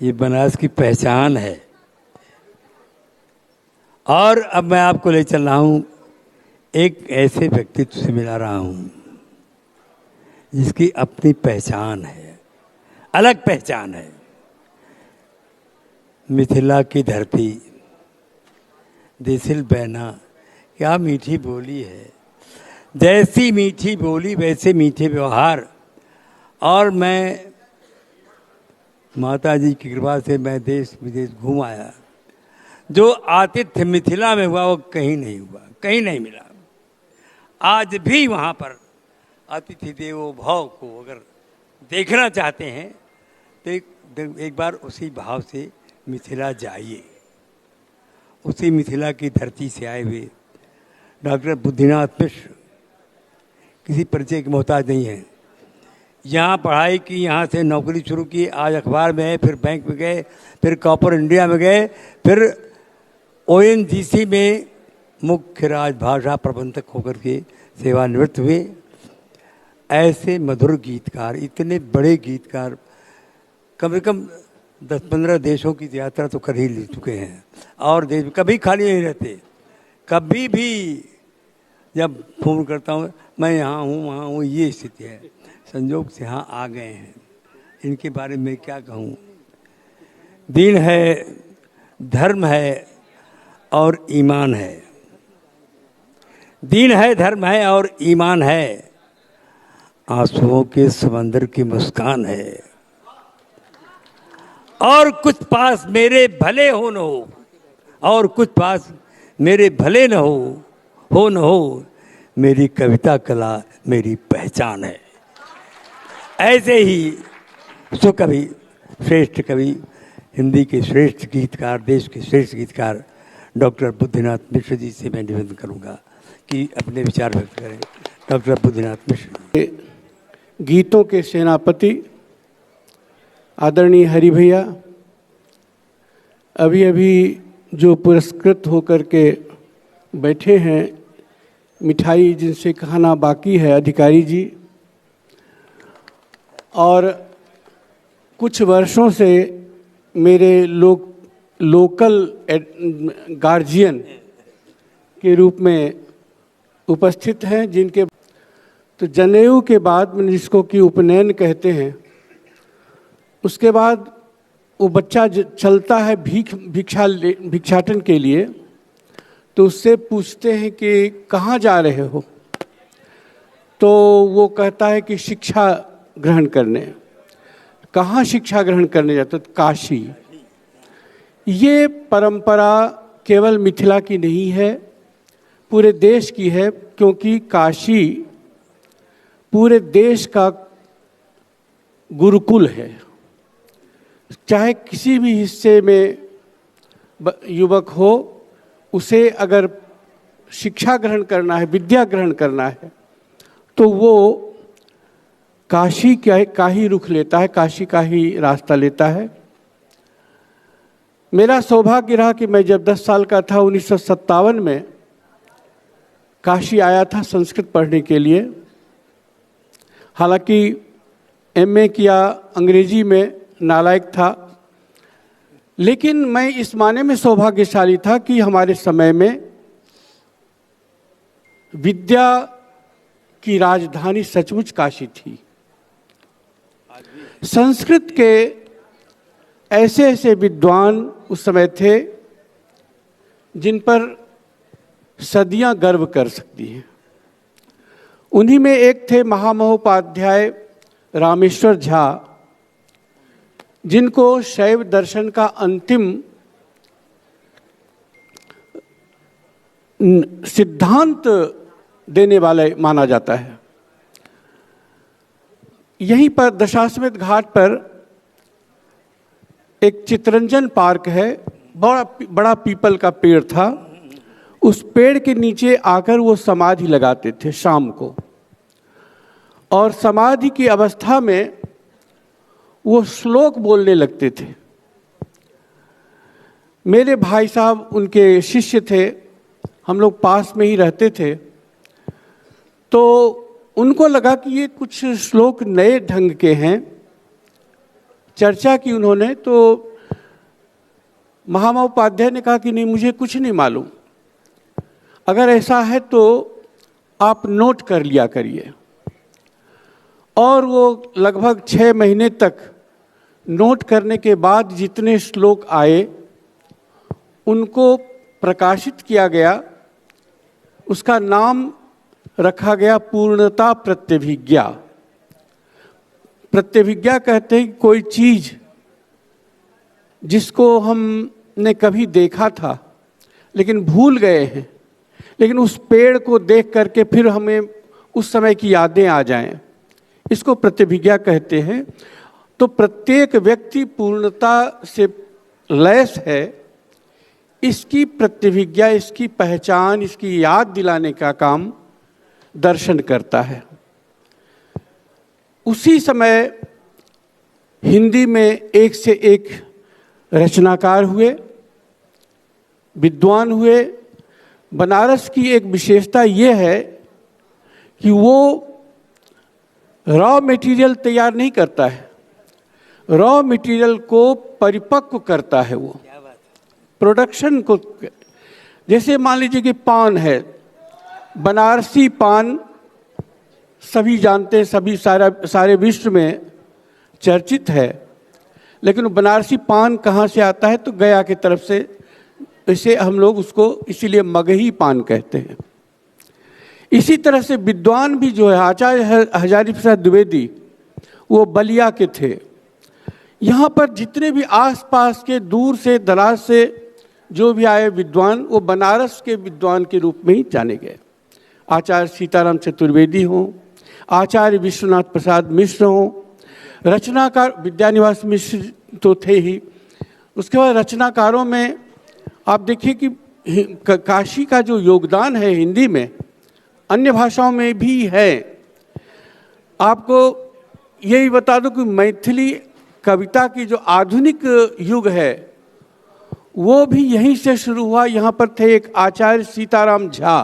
ये बनारस की पहचान है। और अब मैं आपको ले चल रहा हूँ एक ऐसे व्यक्तित्व से मिला रहा हूँ जिसकी अपनी पहचान है, अलग पहचान है। मिथिला की धरती, देसिल बैना, क्या मीठी बोली है। जैसी मीठी बोली वैसे मीठे व्यवहार। और मैं माता जी की कृपा से मैं देश विदेश घूम आया। जो आतिथ्य मिथिला में हुआ वो कहीं नहीं हुआ, कहीं नहीं मिला। आज भी वहाँ पर अतिथि देवो भव को अगर देखना चाहते हैं तो एक बार उसी भाव से मिथिला जाइए। उसी मिथिला की धरती से आए हुए डॉक्टर बुद्धिनाथ मिश्र किसी परिचय के मोहताज नहीं है। यहाँ पढ़ाई की, यहाँ से नौकरी शुरू की, आज अखबार में है, फिर बैंक में गए, फिर कॉपर इंडिया में गए, फिर ONGC में मुख्य राजभाषा प्रबंधक होकर के सेवानिवृत्त हुए। ऐसे मधुर गीतकार, इतने बड़े गीतकार, कम से कम 10-15 देशों की यात्रा तो कर ही ले चुके हैं। और देश में कभी खाली नहीं रहते। कभी भी जब फोन करता हूँ मैं यहाँ हूँ वहाँ हूँ, ये स्थिति है। संजोग से यहाँ आ गए हैं। इनके बारे में क्या कहूँ। दीन है, धर्म है और ईमान है। दीन है, धर्म है और ईमान है। आंसुओं के समंदर की मुस्कान है। और कुछ पास मेरे भले हो न हो, और कुछ पास मेरे भले न हो न हो, मेरी कविता कला मेरी पहचान है। ऐसे ही कवि, श्रेष्ठ कवि, हिंदी के श्रेष्ठ गीतकार, देश के श्रेष्ठ गीतकार डॉक्टर बुद्धिनाथ मिश्र जी से मैं निवेदन करूंगा कि अपने विचार व्यक्त करें। डॉक्टर बुद्धिनाथ मिश्र। गीतों के सेनापति आदरणीय हरि भैया, अभी अभी जो पुरस्कृत होकर के बैठे हैं, मिठाई जिनसे खाना बाकी है, अधिकारी जी, और कुछ वर्षों से मेरे लोकल गार्जियन के रूप में उपस्थित हैं, जिनके तो जनेऊ के बाद में जिसको कि उपनयन कहते हैं, उसके बाद वो बच्चा चलता है भिक्षाटन के लिए, तो उससे पूछते हैं कि कहाँ जा रहे हो, तो वो कहता है कि शिक्षा ग्रहण करने। कहाँ शिक्षा ग्रहण करने जाते? तो काशी। ये परंपरा केवल मिथिला की नहीं है, पूरे देश की है, क्योंकि काशी पूरे देश का गुरुकुल है। चाहे किसी भी हिस्से में युवक हो, उसे अगर शिक्षा ग्रहण करना है, विद्या ग्रहण करना है, तो वो काशी का ही रुख लेता है, काशी का ही रास्ता लेता है। मेरा सौभाग्य रहा कि मैं जब 10 साल का था, 1957 में काशी आया था संस्कृत पढ़ने के लिए। हालांकि MA किया, अंग्रेजी में नालायक था, लेकिन मैं इस माने में सौभाग्यशाली था कि हमारे समय में विद्या की राजधानी सचमुच काशी थी। संस्कृत के ऐसे ऐसे विद्वान उस समय थे जिन पर सदियां गर्व कर सकती हैं। उन्हीं में एक थे महामहोपाध्याय रामेश्वर झा, जिनको शैव दर्शन का अंतिम सिद्धांत देने वाले माना जाता है। यहीं पर दशाश्वमेध घाट पर एक चितरंजन पार्क है, बड़ा पीपल का पेड़ था। उस पेड़ के नीचे आकर वो समाधि लगाते थे शाम को, और समाधि की अवस्था में वो श्लोक बोलने लगते थे। मेरे भाई साहब उनके शिष्य थे, हम लोग पास में ही रहते थे, तो उनको लगा कि ये कुछ श्लोक नए ढंग के हैं। चर्चा की उन्होंने, तो महामहोपाध्याय ने कहा कि नहीं, मुझे कुछ नहीं मालूम, अगर ऐसा है तो आप नोट कर लिया करिए। और वो लगभग 6 महीने तक नोट करने के बाद जितने श्लोक आए उनको प्रकाशित किया गया। उसका नाम रखा गया पूर्णता प्रत्यभिज्ञा। प्रत्यभिज्ञा कहते हैं कोई चीज जिसको हमने कभी देखा था लेकिन भूल गए हैं, लेकिन उस पेड़ को देख करके फिर हमें उस समय की यादें आ जाएं, इसको प्रत्यभिज्ञा कहते हैं। तो प्रत्येक व्यक्ति पूर्णता से लैस है, इसकी प्रत्यभिज्ञा, इसकी पहचान, इसकी याद दिलाने का काम दर्शन करता है। उसी समय हिंदी में एक से एक रचनाकार हुए, विद्वान हुए। बनारस की एक विशेषता ये है कि वो रॉ मटेरियल तैयार नहीं करता है, रॉ मटेरियल को परिपक्व करता है, वो प्रोडक्शन को। जैसे मान लीजिए कि पान है, बनारसी पान सभी जानते हैं, सभी सारे विश्व में चर्चित है, लेकिन बनारसी पान कहाँ से आता है? तो गया की तरफ से। इसे हम लोग उसको इसीलिए मगही पान कहते हैं। इसी तरह से विद्वान भी जो है, आचार्य हजारी प्रसाद द्विवेदी, वो बलिया के थे। यहाँ पर जितने भी आसपास के दूर से दराज से जो भी आए विद्वान, वो बनारस के विद्वान के रूप में ही जाने गए। आचार्य सीताराम चतुर्वेदी हों, आचार्य विश्वनाथ प्रसाद मिश्र हों, रचनाकार विद्यानिवास मिश्र तो थे ही। उसके बाद रचनाकारों में आप देखिए कि काशी का जो योगदान है हिंदी में, अन्य भाषाओं में भी है। आपको यही बता दूं कि मैथिली कविता की जो आधुनिक युग है वो भी यहीं से शुरू हुआ। यहाँ पर थे एक आचार्य सीताराम झा,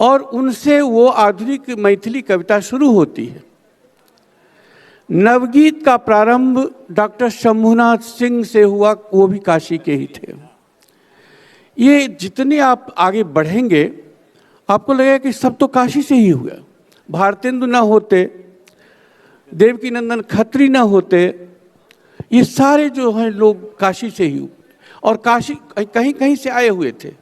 और उनसे वो आधुनिक मैथिली कविता शुरू होती है। नवगीत का प्रारंभ डॉक्टर शंभुनाथ सिंह से हुआ, वो भी काशी के ही थे। ये जितने आप आगे बढ़ेंगे आपको लगेगा कि सब तो काशी से ही हुआ। भारतेंदु ना होते, देवकीनंदन खत्री ना होते, ये सारे जो हैं लोग काशी से ही हुए, और काशी कहीं कहीं से आए हुए थे।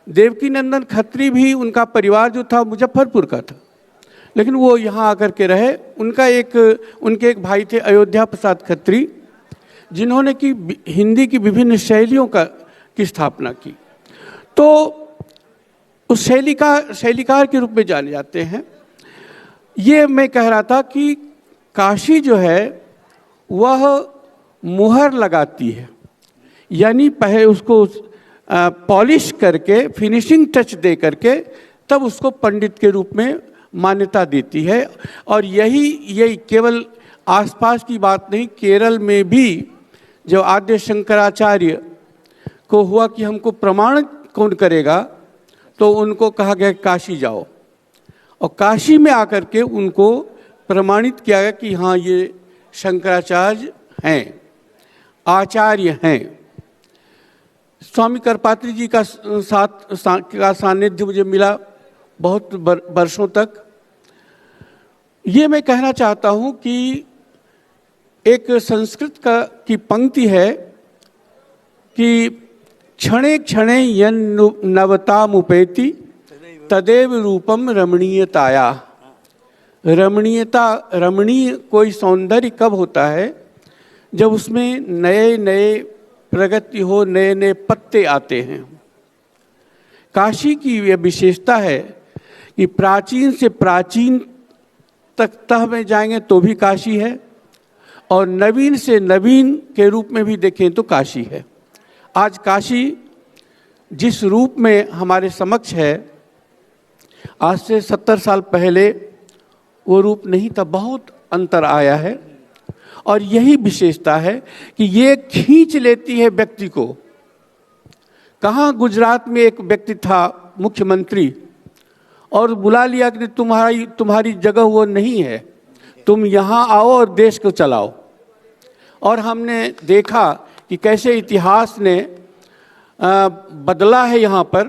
देवकीनंदन खत्री भी, उनका परिवार जो था मुजफ्फरपुर का था, लेकिन वो यहाँ आकर के रहे। उनके एक भाई थे अयोध्या प्रसाद खत्री, जिन्होंने की हिंदी की विभिन्न शैलियों की स्थापना की। तो उस शैलीकार के रूप में जाने जाते हैं। ये मैं कह रहा था कि काशी जो है वह मुहर लगाती है, यानी पहले उसको पॉलिश करके, फिनिशिंग टच दे करके, तब उसको पंडित के रूप में मान्यता देती है। और यही केवल आसपास की बात नहीं, केरल में भी जो आद्य शंकराचार्य को हुआ कि हमको प्रमाण कौन करेगा, तो उनको कहा गया काशी जाओ, और काशी में आकर के उनको प्रमाणित किया गया कि हाँ ये शंकराचार्य हैं, आचार्य हैं। स्वामी करपात्री जी का सानिध्य मुझे मिला बहुत वर्षों तक। ये मैं कहना चाहता हूँ कि एक संस्कृत की पंक्ति है कि क्षणे क्षणे यन नवतामुपेति तदेव रूपम रमणीयताया। रमणीय कोई सौंदर्य कब होता है? जब उसमें नए नए प्रगति हो, नए नए पत्ते आते हैं। काशी की यह विशेषता है कि प्राचीन से प्राचीन तह में जाएंगे तो भी काशी है, और नवीन से नवीन के रूप में भी देखें तो काशी है। आज काशी जिस रूप में हमारे समक्ष है, आज से 70 साल पहले वो रूप नहीं था, बहुत अंतर आया है। और यही विशेषता है कि ये खींच लेती है व्यक्ति को। कहाँ गुजरात में एक व्यक्ति था मुख्यमंत्री, और बुला लिया कि तुम्हारी जगह वो नहीं है, तुम यहाँ आओ और देश को चलाओ। और हमने देखा कि कैसे इतिहास ने बदला है। यहाँ पर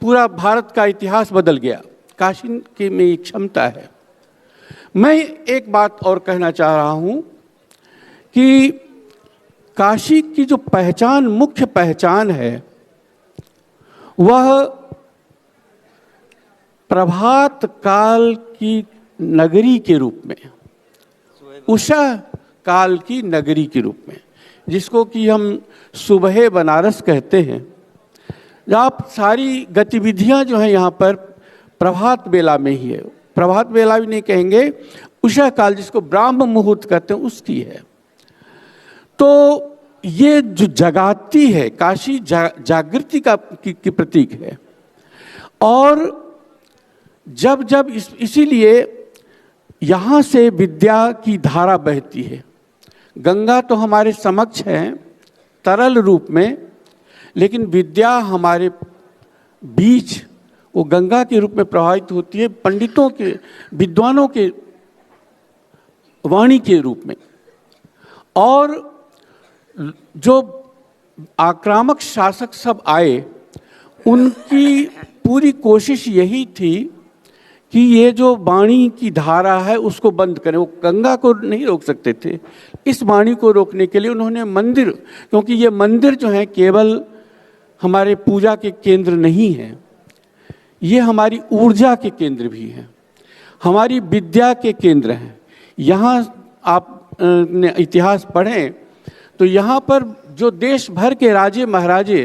पूरा भारत का इतिहास बदल गया, काशी की में ये क्षमता है। मैं एक बात और कहना चाह रहा हूँ कि काशी की जो पहचान, मुख्य पहचान है, वह प्रभात काल की नगरी के रूप में, उषा काल की नगरी के रूप में, जिसको कि हम सुबह बनारस कहते हैं। आप सारी गतिविधियां जो हैं यहाँ पर प्रभात बेला में ही है। प्रभात बेला भी नहीं कहेंगे, उषा काल जिसको ब्राह्म मुहूर्त कहते हैं उसकी है। तो ये जो जगाती है, काशी जागृति की प्रतीक है। और जब जब इसीलिए यहाँ से विद्या की धारा बहती है। गंगा तो हमारे समक्ष है तरल रूप में, लेकिन विद्या हमारे बीच वो गंगा के रूप में प्रवाहित होती है, पंडितों के, विद्वानों के वाणी के रूप में। और जो आक्रामक शासक सब आए, उनकी पूरी कोशिश यही थी कि ये जो वाणी की धारा है उसको बंद करें। वो गंगा को नहीं रोक सकते थे, इस वाणी को रोकने के लिए उन्होंने मंदिर, क्योंकि ये मंदिर जो है केवल हमारे पूजा के केंद्र नहीं है, ये हमारी ऊर्जा के केंद्र भी हैं, हमारी विद्या के केंद्र हैं। यहाँ आप इतिहास पढ़ें तो यहाँ पर जो देश भर के राजे महाराजे